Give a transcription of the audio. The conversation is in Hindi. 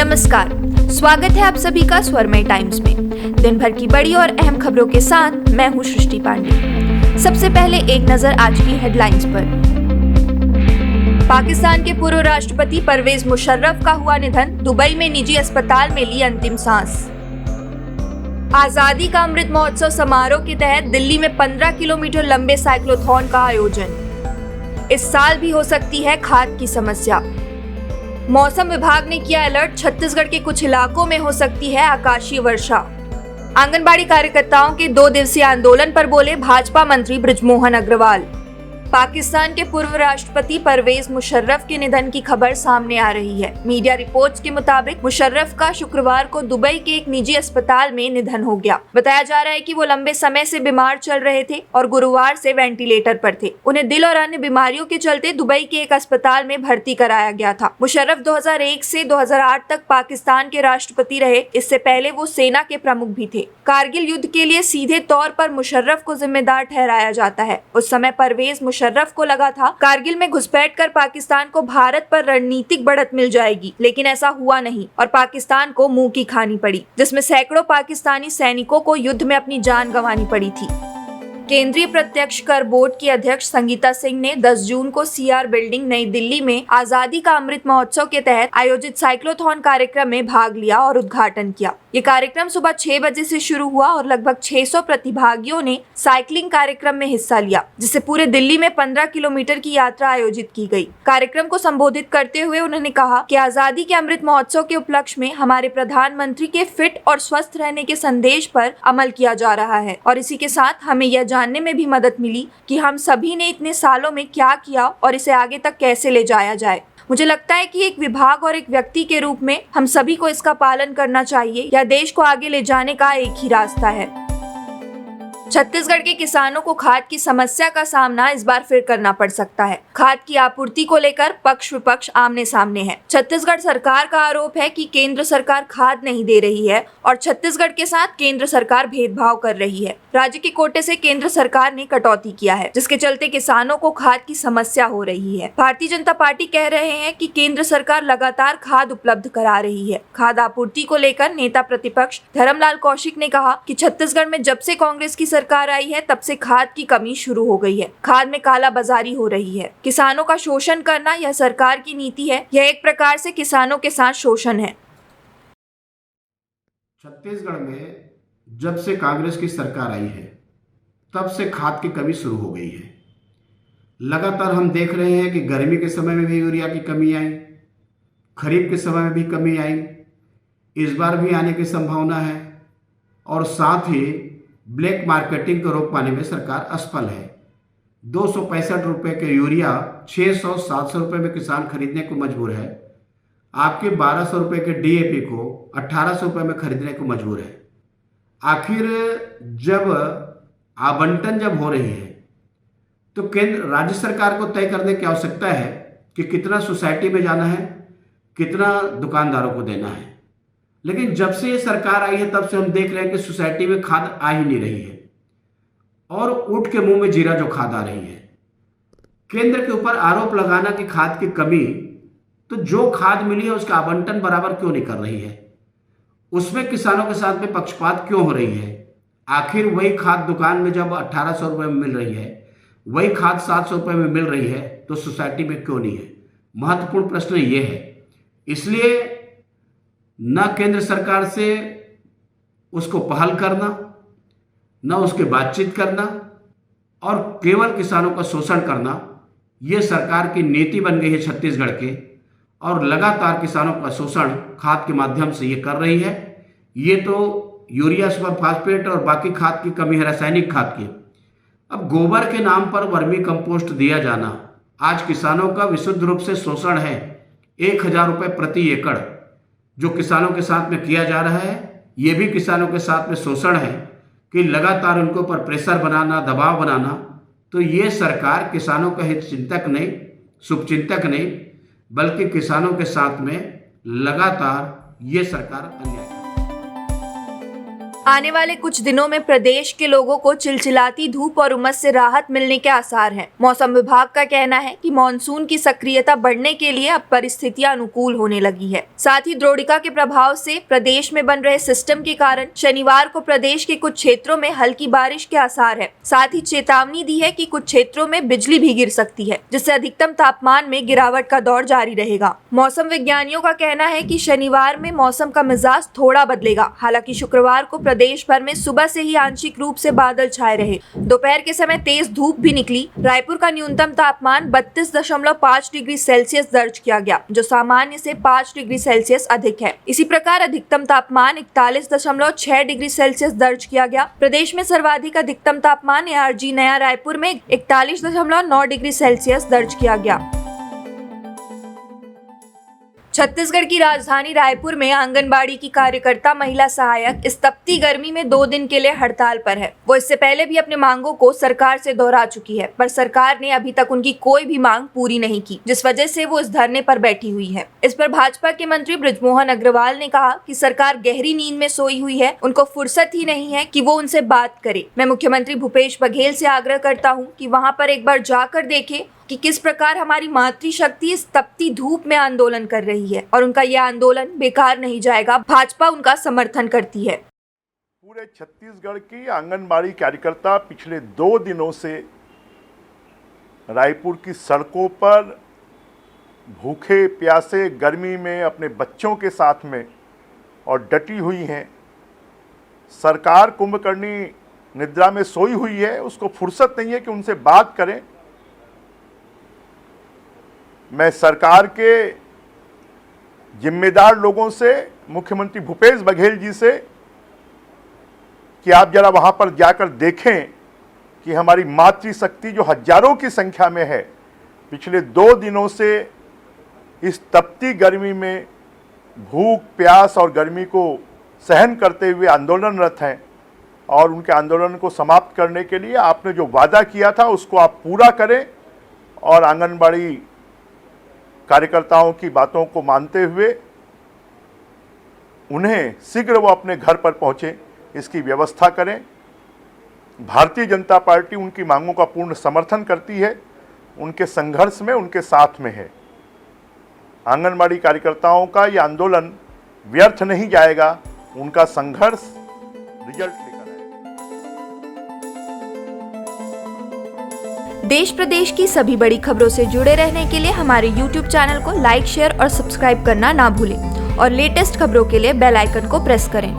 नमस्कार, स्वागत है आप सभी का स्वरमय टाइम्स में। दिन भर की बड़ी और अहम खबरों के साथ मैं हूं सृष्टि पांडे। सबसे पहले एक नजर आज की हेडलाइंस पर। पाकिस्तान के पूर्व राष्ट्रपति परवेज मुशर्रफ का हुआ निधन, दुबई में निजी अस्पताल में ली अंतिम सांस। आजादी का अमृत महोत्सव समारोह के तहत दिल्ली में 15 किलोमीटर लंबे साइक्लोथॉन का आयोजन। इस साल भी हो सकती है खाद की समस्या। मौसम विभाग ने किया अलर्ट, छत्तीसगढ़ के कुछ इलाकों में हो सकती है आकाशीय वर्षा। आंगनबाड़ी कार्यकर्ताओं के 2 दिवसीय आंदोलन पर बोले भाजपा मंत्री बृजमोहन अग्रवाल। पाकिस्तान के पूर्व राष्ट्रपति परवेज मुशर्रफ के निधन की खबर सामने आ रही है। मीडिया रिपोर्ट्स के मुताबिक मुशर्रफ का शुक्रवार को दुबई के एक निजी अस्पताल में निधन हो गया। बताया जा रहा है कि वो लंबे समय से बीमार चल रहे थे और गुरुवार से वेंटिलेटर पर थे। उन्हें दिल और अन्य बीमारियों के चलते दुबई के एक अस्पताल में भर्ती कराया गया था। मुशर्रफ 2001 से 2008 तक पाकिस्तान के राष्ट्रपति रहे। इससे पहले वो सेना के प्रमुख भी थे। कारगिल युद्ध के लिए सीधे तौर पर मुशर्रफ को जिम्मेदार ठहराया जाता है। उस समय परवेज मुशर्रफ को लगा था कारगिल में घुसपैठ कर पाकिस्तान को भारत पर रणनीतिक बढ़त मिल जाएगी, लेकिन ऐसा हुआ नहीं और पाकिस्तान को मुंह की खानी पड़ी, जिसमें सैकड़ों पाकिस्तानी सैनिकों को युद्ध में अपनी जान गंवानी पड़ी थी। केंद्रीय प्रत्यक्ष कर बोर्ड की अध्यक्ष संगीता सिंह ने 10 जून को सीआर बिल्डिंग नई दिल्ली में आजादी का अमृत महोत्सव के तहत आयोजित साइक्लोथॉन कार्यक्रम में भाग लिया और उद्घाटन किया। ये कार्यक्रम सुबह 6 बजे से शुरू हुआ और लगभग 600 प्रतिभागियों ने साइकिलिंग कार्यक्रम में हिस्सा लिया, जिससे पूरे दिल्ली में 15 किलोमीटर की यात्रा आयोजित की गई। कार्यक्रम को संबोधित करते हुए उन्होंने कहा कि आजादी के अमृत महोत्सव के उपलक्ष्य में हमारे प्रधानमंत्री के फिट और स्वस्थ रहने के संदेश पर अमल किया जा रहा है और इसी के साथ हमें यह जानने में भी मदद मिली कि हम सभी ने इतने सालों में क्या किया और इसे आगे तक कैसे ले जाया जाए। मुझे लगता है कि एक विभाग और एक व्यक्ति के रूप में हम सभी को इसका पालन करना चाहिए। यह देश को आगे ले जाने का एक ही रास्ता है। छत्तीसगढ़ के किसानों को खाद की समस्या का सामना इस बार फिर करना पड़ सकता है। खाद की आपूर्ति को लेकर पक्ष विपक्ष आमने सामने है। छत्तीसगढ़ सरकार का आरोप है कि केंद्र सरकार खाद नहीं दे रही है और छत्तीसगढ़ के साथ केंद्र सरकार भेदभाव कर रही है। राज्य के कोटे से केंद्र सरकार ने कटौती किया है, जिसके चलते किसानों को खाद की समस्या हो रही है। भारतीय जनता पार्टी कह रहे हैं कि केंद्र सरकार लगातार खाद उपलब्ध करा रही है। खाद आपूर्ति को लेकर नेता प्रतिपक्ष धर्मलाल कौशिक ने कहा कि छत्तीसगढ़ में जब से कांग्रेस की सरकार आई है तब से खाद की कमी शुरू हो गई है। खाद में कालाबाजारी हो रही है। किसानों का शोषण करना यह सरकार की नीति है। यह एक प्रकार से किसानों के साथ शोषण है। छत्तीसगढ़ में जब से कांग्रेस की सरकार आई है तब से खाद की कमी शुरू हो गई है। लगातार हम देख रहे हैं कि गर्मी के समय में भी यूरिया की कमी आई, खरीफ के समय में भी कमी आई, इस बार भी आने की संभावना है और साथ ही ब्लैक मार्केटिंग को रोक पाने में सरकार असफल है। 265 रुपये के यूरिया 600-700 रुपये में किसान खरीदने को मजबूर है। आपके 1200 रुपये के डीएपी को 1800 रुपये में खरीदने को मजबूर है। आखिर जब आवंटन जब हो रही है तो केंद्र राज्य सरकार को तय करने की आवश्यकता है कि कितना सोसाइटी में जाना है, कितना दुकानदारों को देना है। लेकिन जब से ये सरकार आई है तब से हम देख रहे हैं कि सोसाइटी में खाद आ ही नहीं रही है और ऊंट के मुंह में जीरा जो खाद आ रही है। केंद्र के ऊपर आरोप लगाना कि खाद की कमी, तो जो खाद मिली है उसका आवंटन बराबर क्यों नहीं कर रही है? उसमें किसानों के साथ में पक्षपात क्यों हो रही है? आखिर वही खाद दुकान में जब 1800 रुपये में मिल रही है, वही खाद 700 रुपये में मिल रही है, तो सोसाइटी में क्यों नहीं है? महत्वपूर्ण प्रश्न ये है। इसलिए न केंद्र सरकार से उसको पहल करना, न उसके बातचीत करना और केवल किसानों का शोषण करना, ये सरकार की नीति बन गई है छत्तीसगढ़ के और लगातार किसानों का शोषण खाद के माध्यम से ये कर रही है। ये तो यूरिया सुपर फास्फेट और बाकी खाद की कमी है, रासायनिक खाद की। अब गोबर के नाम पर वर्मी कंपोस्ट दिया जाना आज किसानों का विशुद्ध रूप से शोषण है। 1000 रुपये प्रति एकड़ जो किसानों के साथ में किया जा रहा है, ये भी किसानों के साथ में शोषण है कि लगातार उनके ऊपर प्रेशर बनाना, दबाव बनाना। तो ये सरकार किसानों का हित चिंतक नहीं, शुभचिंतक नहीं, बल्कि किसानों के साथ में लगातार ये सरकार अन्याय। आने वाले कुछ दिनों में प्रदेश के लोगों को चिलचिलाती धूप और उमस से राहत मिलने के आसार हैं। मौसम विभाग का कहना है कि मानसून की सक्रियता बढ़ने के लिए अब परिस्थितियां अनुकूल होने लगी है। साथ ही द्रोणिका के प्रभाव से प्रदेश में बन रहे सिस्टम के कारण शनिवार को प्रदेश के कुछ क्षेत्रों में हल्की बारिश के आसार है। साथ ही चेतावनी दी है कि कुछ क्षेत्रों में बिजली भी गिर सकती है, जिससे अधिकतम तापमान में गिरावट का दौर जारी रहेगा। मौसम विज्ञानियों का कहना है कि शनिवार में मौसम का मिजाज थोड़ा बदलेगा। हालांकि शुक्रवार को प्रदेश भर में सुबह से ही आंशिक रूप से बादल छाए रहे। दोपहर के समय तेज धूप भी निकली। रायपुर का न्यूनतम तापमान 32.5 डिग्री सेल्सियस दर्ज किया गया, जो सामान्य से 5 डिग्री सेल्सियस अधिक है। इसी प्रकार अधिकतम तापमान 41.6 डिग्री सेल्सियस दर्ज किया गया। प्रदेश में सर्वाधिक अधिकतम तापमान ARG नया रायपुर में 41.9 डिग्री सेल्सियस दर्ज किया गया। छत्तीसगढ़ की राजधानी रायपुर में आंगनबाड़ी की कार्यकर्ता महिला सहायक इस तपती गर्मी में 2 दिन के लिए हड़ताल पर है। वो इससे पहले भी अपने मांगों को सरकार से दोहरा चुकी है, पर सरकार ने अभी तक उनकी कोई भी मांग पूरी नहीं की, जिस वजह से वो इस धरने पर बैठी हुई है। इस पर भाजपा के मंत्री बृजमोहन अग्रवाल ने कहा कि सरकार गहरी नींद में सोई हुई है, उनको फुर्सत ही नहीं है कि वो उनसे बात करे। मैं मुख्यमंत्री भूपेश बघेल से आग्रह करता हूँ कि वहाँ पर एक बार जाकर देखे कि किस प्रकार हमारी मातृशक्ति इस तपती धूप में आंदोलन कर रही है और उनका यह आंदोलन बेकार नहीं जाएगा। भाजपा उनका समर्थन करती है। पूरे छत्तीसगढ़ की आंगनबाड़ी कार्यकर्ता पिछले 2 दिनों से रायपुर की सड़कों पर भूखे प्यासे गर्मी में अपने बच्चों के साथ में और डटी हुई हैं। सरकार कुंभकर्णी निद्रा में सोई हुई है, उसको फुर्सत नहीं है कि उनसे बात करें। मैं सरकार के जिम्मेदार लोगों से, मुख्यमंत्री भूपेश बघेल जी से, कि आप जरा वहां पर जाकर देखें कि हमारी मातृशक्ति जो हजारों की संख्या में है, पिछले 2 दिनों से इस तपती गर्मी में भूख प्यास और गर्मी को सहन करते हुए आंदोलनरत हैं और उनके आंदोलन को समाप्त करने के लिए आपने जो वादा किया था उसको आप पूरा करें और आंगनबाड़ी कार्यकर्ताओं की बातों को मानते हुए उन्हें शीघ्र वो अपने घर पर पहुंचे, इसकी व्यवस्था करें। भारतीय जनता पार्टी उनकी मांगों का पूर्ण समर्थन करती है, उनके संघर्ष में उनके साथ में है। आंगनबाड़ी कार्यकर्ताओं का ये आंदोलन व्यर्थ नहीं जाएगा, उनका संघर्ष रिजल्ट लेकर आएगा। देश प्रदेश की सभी बड़ी खबरों से जुड़े रहने के लिए हमारे YouTube चैनल को लाइक, शेयर और सब्सक्राइब करना ना भूलें और लेटेस्ट खबरों के लिए बेल आइकन को प्रेस करें।